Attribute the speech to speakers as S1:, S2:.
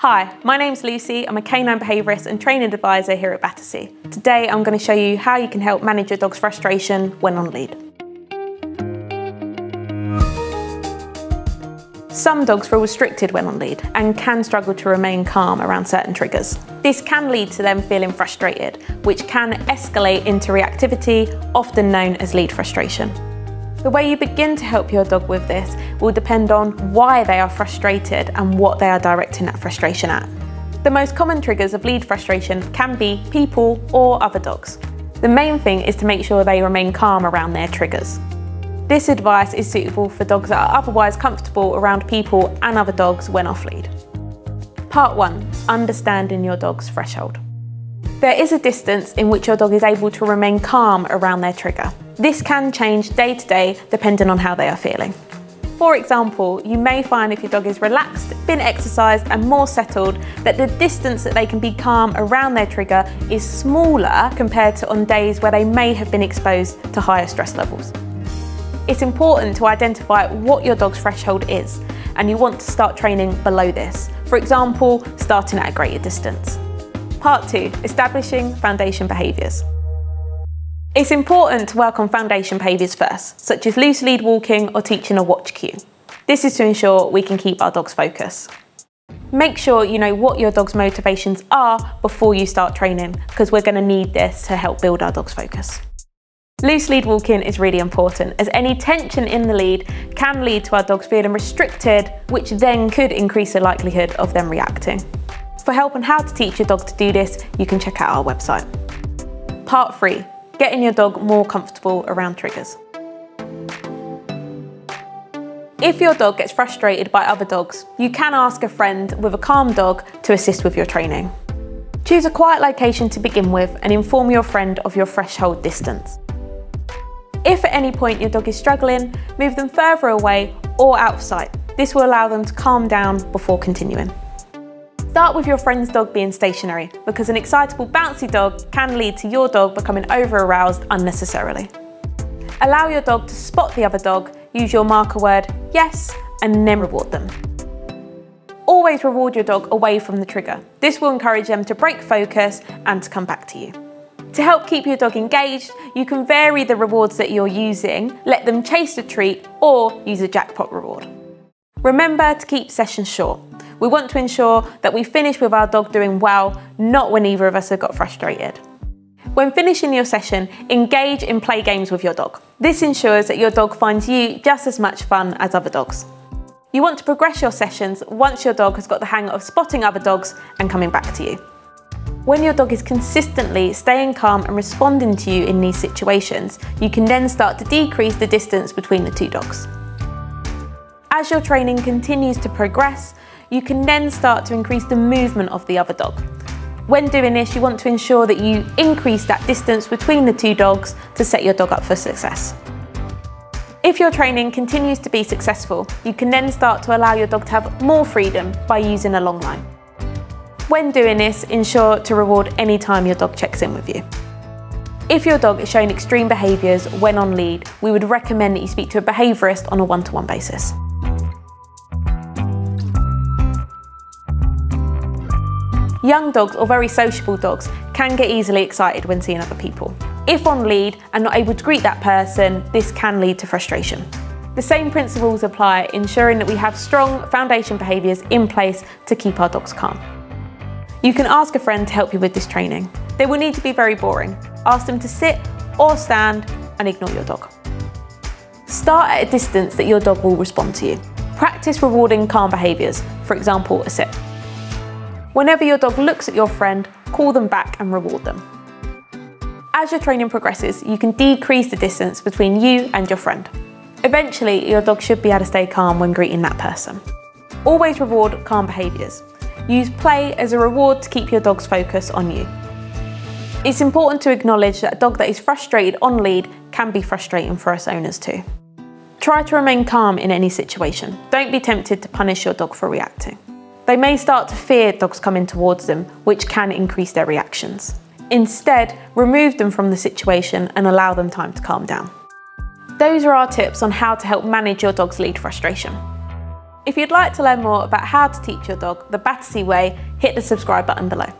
S1: Hi, my name's Lucy. I'm a canine behaviourist and training advisor here at Battersea. Today I'm going to show you how you can help manage your dog's frustration when on lead. Some dogs feel restricted when on lead and can struggle to remain calm around certain triggers. This can lead to them feeling frustrated, which can escalate into reactivity, often known as lead frustration. The way you begin to help your dog with this will depend on why they are frustrated and what they are directing that frustration at. The most common triggers of lead frustration can be people or other dogs. The main thing is to make sure they remain calm around their triggers. This advice is suitable for dogs that are otherwise comfortable around people and other dogs when off lead. Part 1. Understanding your dog's threshold. There is a distance in which your dog is able to remain calm around their trigger. This can change day to day depending on how they are feeling. For example, you may find if your dog is relaxed, been exercised and more settled, that the distance that they can be calm around their trigger is smaller compared to on days where they may have been exposed to higher stress levels. It's important to identify what your dog's threshold is, and you want to start training below this. For example, starting at a greater distance. Part 2. Establishing foundation behaviours. It's important to work on foundation behaviours first, such as loose lead walking or teaching a watch cue. This is to ensure we can keep our dog's focus. Make sure you know what your dog's motivations are before you start training, because we're going to need this to help build our dog's focus. Loose lead walking is really important, as any tension in the lead can lead to our dogs feeling restricted, which then could increase the likelihood of them reacting. For help on how to teach your dog to do this, you can check out our website. Part 3. Getting your dog more comfortable around triggers. If your dog gets frustrated by other dogs, you can ask a friend with a calm dog to assist with your training. Choose a quiet location to begin with and inform your friend of your threshold distance. If at any point your dog is struggling, move them further away or out of sight. This will allow them to calm down before continuing. Start with your friend's dog being stationary, because an excitable, bouncy dog can lead to your dog becoming over-aroused unnecessarily. Allow your dog to spot the other dog, use your marker word yes, and then reward them. Always reward your dog away from the trigger. This will encourage them to break focus and to come back to you. To help keep your dog engaged, you can vary the rewards that you're using, let them chase the treat, or use a jackpot reward. Remember to keep sessions short. We want to ensure that we finish with our dog doing well, not when either of us have got frustrated. When finishing your session, engage in play games with your dog. This ensures that your dog finds you just as much fun as other dogs. You want to progress your sessions once your dog has got the hang of spotting other dogs and coming back to you. When your dog is consistently staying calm and responding to you in these situations, you can then start to decrease the distance between the two dogs. As your training continues to progress, you can then start to increase the movement of the other dog. When doing this, you want to ensure that you increase that distance between the two dogs to set your dog up for success. If your training continues to be successful, you can then start to allow your dog to have more freedom by using a long line. When doing this, ensure to reward any time your dog checks in with you. If your dog is showing extreme behaviours when on lead, we would recommend that you speak to a behaviourist on a one-to-one basis. Young dogs or very sociable dogs can get easily excited when seeing other people. If on lead and not able to greet that person, this can lead to frustration. The same principles apply, ensuring that we have strong foundation behaviours in place to keep our dogs calm. You can ask a friend to help you with this training. They will need to be very boring. Ask them to sit or stand and ignore your dog. Start at a distance that your dog will respond to you. Practice rewarding calm behaviours, for example, a sit. Whenever your dog looks at your friend, call them back and reward them. As your training progresses, you can decrease the distance between you and your friend. Eventually, your dog should be able to stay calm when greeting that person. Always reward calm behaviours. Use play as a reward to keep your dog's focus on you. It's important to acknowledge that a dog that is frustrated on lead can be frustrating for us owners too. Try to remain calm in any situation. Don't be tempted to punish your dog for reacting. They may start to fear dogs coming towards them, which can increase their reactions. Instead, remove them from the situation and allow them time to calm down. Those are our tips on how to help manage your dog's lead frustration. If you'd like to learn more about how to teach your dog the Battersea way, hit the subscribe button below.